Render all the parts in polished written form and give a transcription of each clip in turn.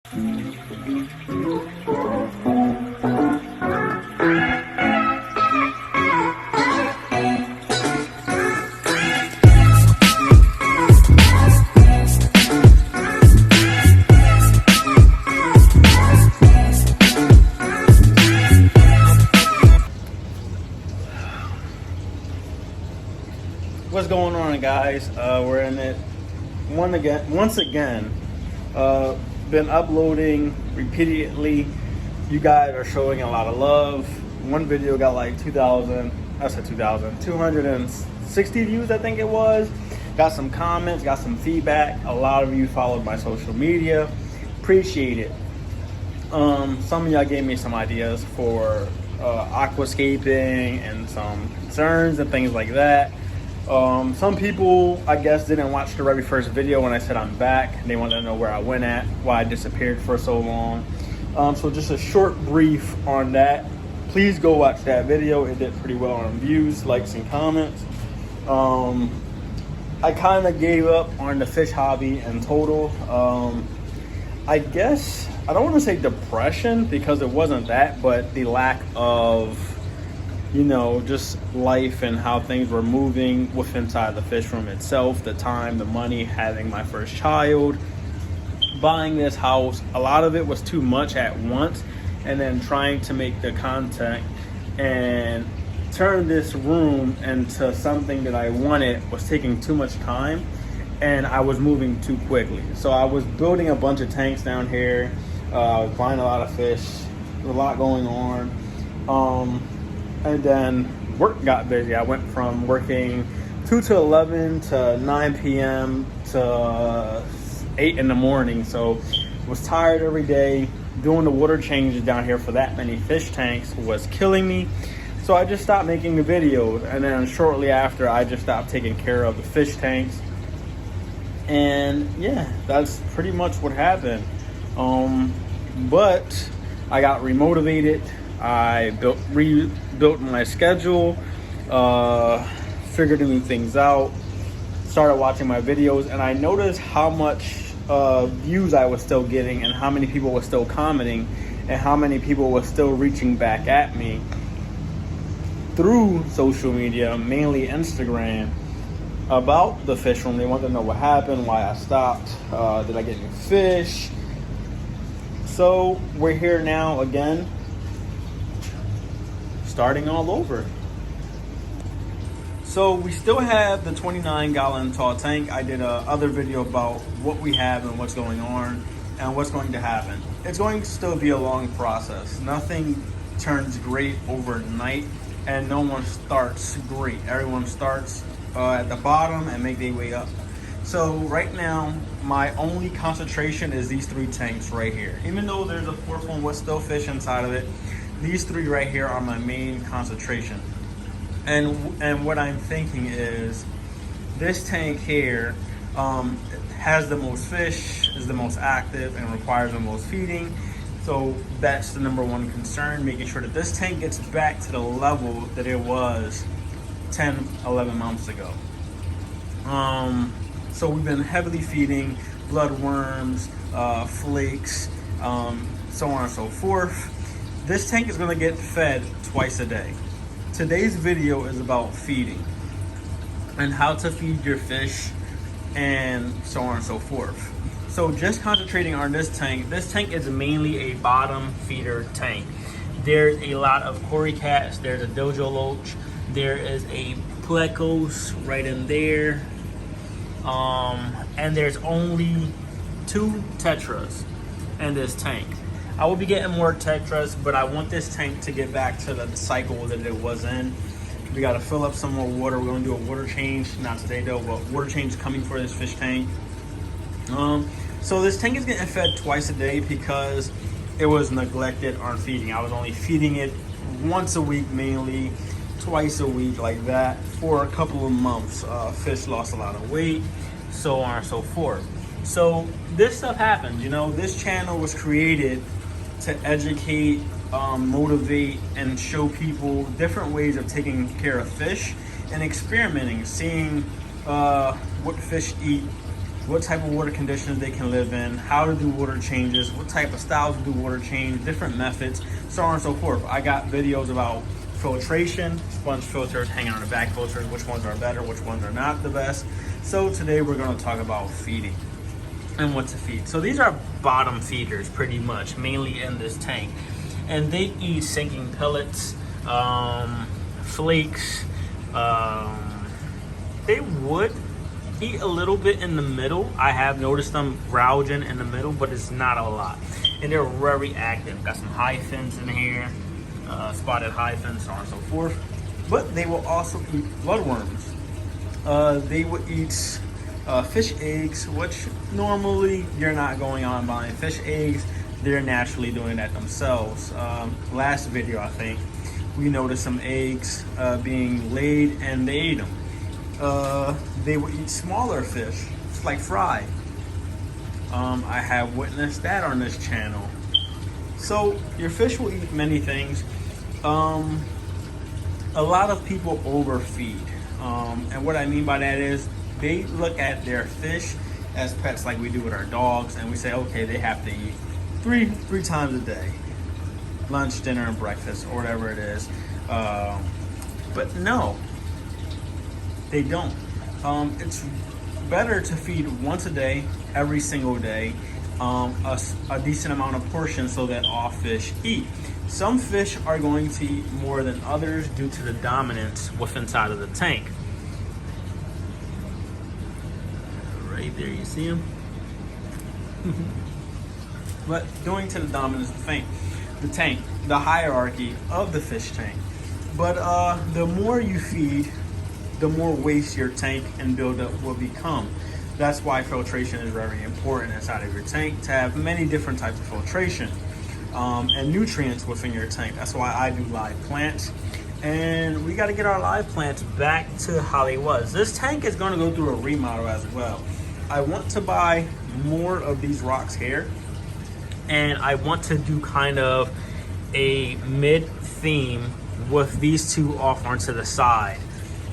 What's going on, guys? We're in it once again. Been uploading repeatedly. You guys are showing a lot of love. One video got like 260 views, I think it was. Got some comments, got some feedback. A lot of you followed my social media. Appreciate it. Some of y'all gave me some ideas for aquascaping and some concerns and things like that. Some people, I guess, didn't watch the very first video when I said I'm back. They wanted to know where I went at, why I disappeared for so long. So just a short brief on that. Please go watch that video. It did pretty well on views, likes, and comments. I kind of gave up on the fish hobby in total. I guess, I don't want to say depression because it wasn't that, but the lack of, you know, just life and how things were moving with inside the fish room itself, the time, the money, having my first child, buying this house. A lot of it was too much at once, and then trying to make the content and turn this room into something that I wanted was taking too much time, and I was moving too quickly. So I was building a bunch of tanks down here, I was buying a lot of fish, there was a lot going on. And then work got busy. I went from working 2 to 11 to 9 p.m. to 8 in the morning. So was tired every day. Doing the water changes down here for that many fish tanks was killing me. So I just stopped making the videos. And then shortly after, I just stopped taking care of the fish tanks. And yeah, that's pretty much what happened. But I got remotivated. I rebuilt my schedule, figured new things out, started watching my videos, and I noticed how much views I was still getting and how many people were still commenting and how many people were still reaching back at me through social media, mainly Instagram, about the fish room. They wanted to know what happened, why I stopped, did I get new fish? So we're here now again, starting all over. So we still have the 29-gallon tall tank. I did a other video about what we have and what's going on and what's going to happen. It's going to still be a long process. Nothing turns great overnight, and no one starts great. Everyone starts at the bottom and make their way up. So right now, my only concentration is these 3 tanks right here. Even though there's a 4th one with still fish inside of it, these 3 right here are my main concentration. And what I'm thinking is, this tank here has the most fish, is the most active, and requires the most feeding. So that's the #1 concern, making sure that this tank gets back to the level that it was 10, 11 months ago. So we've been heavily feeding bloodworms, flakes, so on and so forth. This tank is going to get fed twice a day. Today's video is about feeding and how to feed your fish and so on and so forth. So just concentrating on this tank is mainly a bottom feeder tank. There's a lot of cory cats, there's a dojo loach, there is a plecos right in there, and there's only 2 tetras in this tank. I will be getting more tetras, but I want this tank to get back to the cycle that it was in. We got to fill up some more water. We're going to do a water change, not today though, but water change coming for this fish tank. So this tank is getting fed twice a day because it was neglected on feeding. I was only feeding it once a week, mainly twice a week, like that, for a couple of months. Fish lost a lot of weight, so on and so forth. So this stuff happens, you know. This channel was created to educate, motivate, and show people different ways of taking care of fish and experimenting, seeing what fish eat, what type of water conditions they can live in, how to do water changes, what type of styles to do water change, different methods, so on and so forth. I got videos about filtration, sponge filters, hanging on the back filters, which ones are better, which ones are not the best. So today we're going to talk about feeding and what to feed. So these are bottom feeders pretty much, mainly in this tank. And they eat sinking pellets, flakes. They would eat a little bit in the middle. I have noticed them gouging in the middle, but it's not a lot. And they're very active. Got some hyphens in here, spotted hyphens, so on and so forth. But they will also eat bloodworms. They will eat fish eggs, which normally you're not going on buying fish eggs. They're naturally doing that themselves. Last video, I think, we noticed some eggs being laid and they ate them. They will eat smaller fish, like fry. I have witnessed that on this channel. So your fish will eat many things. A lot of people overfeed. And what I mean by that is they look at their fish as pets like we do with our dogs, and we say, okay, they have to eat three times a day, lunch, dinner, and breakfast, or whatever it is. But no, they don't. It's better to feed once a day, every single day, a decent amount of portions so that all fish eat. Some fish are going to eat more than others due to the dominance within inside of the tank. Right there, you see them? But going to the dominance of the tank, the hierarchy of the fish tank. But the more you feed, the more waste your tank and buildup will become. That's why filtration is very important inside of your tank, to have many different types of filtration and nutrients within your tank. That's why I do live plants. And we got to get our live plants back to how they was. This tank is going to go through a remodel as well. I want to buy more of these rocks here, and I want to do kind of a mid theme with these two off onto the side.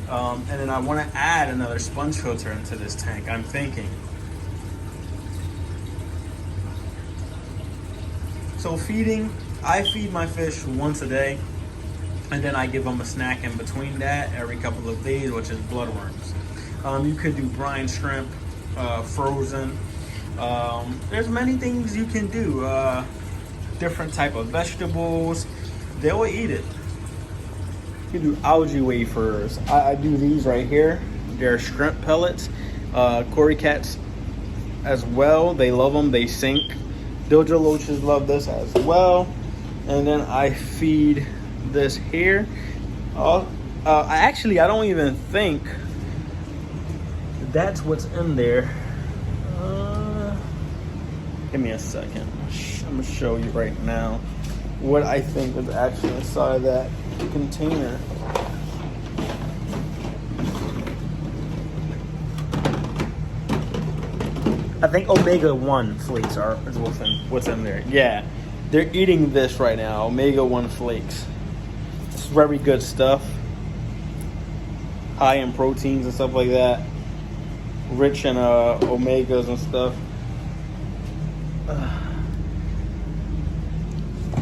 And then I want to add another sponge filter into this tank, I'm thinking. So feeding, I feed my fish once a day, and then I give them a snack in between that every couple of days, which is bloodworms. You could do brine shrimp, frozen. There's many things you can do. Different type of vegetables, they will eat it. You can do algae wafers. I do these right here. They're shrimp pellets. Cory cats as well. They love them. They sink. Dojo loaches love this as well. And then I feed this here. I don't even think that's what's in there. Give me a second. I'm gonna show you right now what I think is actually inside of that container. I think omega-1 flakes is what's in there. Yeah, they're eating this right now, omega-1 flakes. It's very good stuff. High in proteins and stuff like that. Rich in omegas and stuff.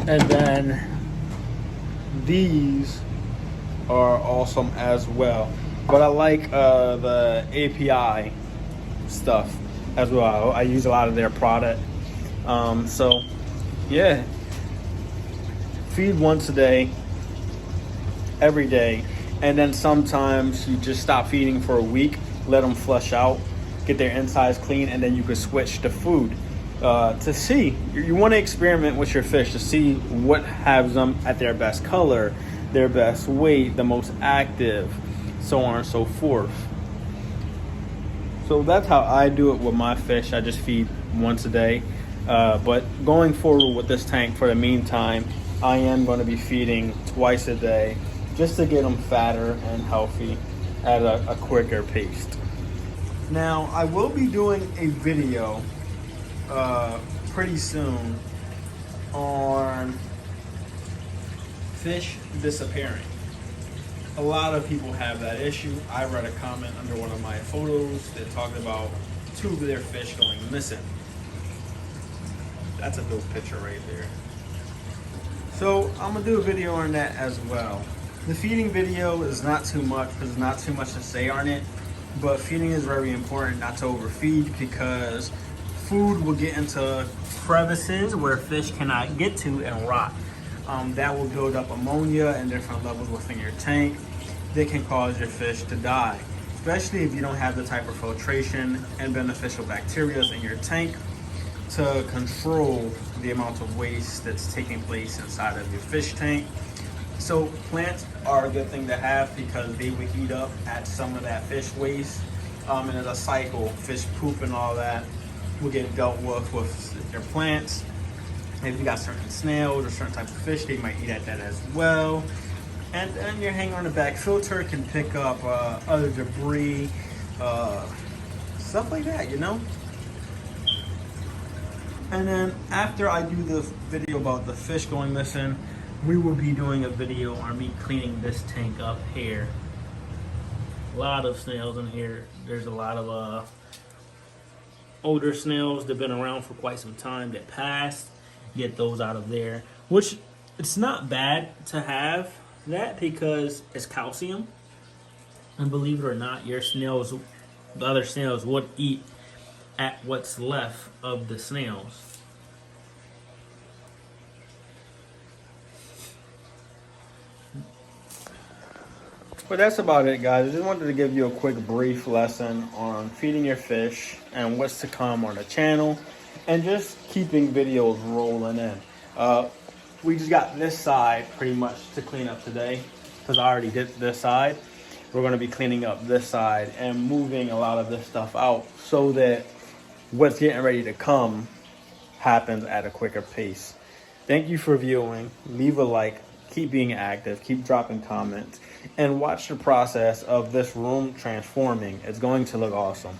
And then these are awesome as well. But I like the API stuff as well. I use a lot of their product. So yeah, feed once a day, every day. And then sometimes you just stop feeding for a week, let them flush out, get their insides clean, and then you can switch to food. To see, you want to experiment with your fish to see what has them at their best color, their best weight, the most active, so on and so forth. So that's how I do it with my fish. I just feed once a day. But going forward with this tank for the meantime, I am going to be feeding twice a day just to get them fatter and healthy at a quicker pace. Now, I will be doing a video pretty soon on fish disappearing. A lot of people have that issue. I read a comment under one of my photos that talked about two of their fish going missing. That's a dope picture right there. So I'm gonna do a video on that as well. The feeding video is not too much because there's not too much to say on it, but feeding is very important not to overfeed because food will get into crevices where fish cannot get to and rot. That will build up ammonia and different levels within your tank that can cause your fish to die, especially if you don't have the type of filtration and beneficial bacteria in your tank to control the amount of waste that's taking place inside of your fish tank. So plants are a good thing to have because they would eat up at some of that fish waste. And as a cycle, fish poop and all that will get dealt with your plants. If you got certain snails or certain type of fish, they might eat at that as well. And then your hanger on the back filter can pick up other debris, stuff like that, you know? And then after I do the video about the fish going missing, we will be doing a video on me cleaning this tank up here. A lot of snails in here. There's a lot of older snails that have been around for quite some time that passed. Get those out of there, which it's not bad to have that because it's calcium. And believe it or not, your snails, the other snails would eat at what's left of the snails. But that's about it, guys. I just wanted to give you a quick brief lesson on feeding your fish and what's to come on the channel and just keeping videos rolling in. We just got this side pretty much to clean up today because I already did this side. We're going to be cleaning up this side and moving a lot of this stuff out so that what's getting ready to come happens at a quicker pace. Thank you for viewing. Leave a like, keep being active, keep dropping comments, and watch the process of this room transforming. It's going to look awesome.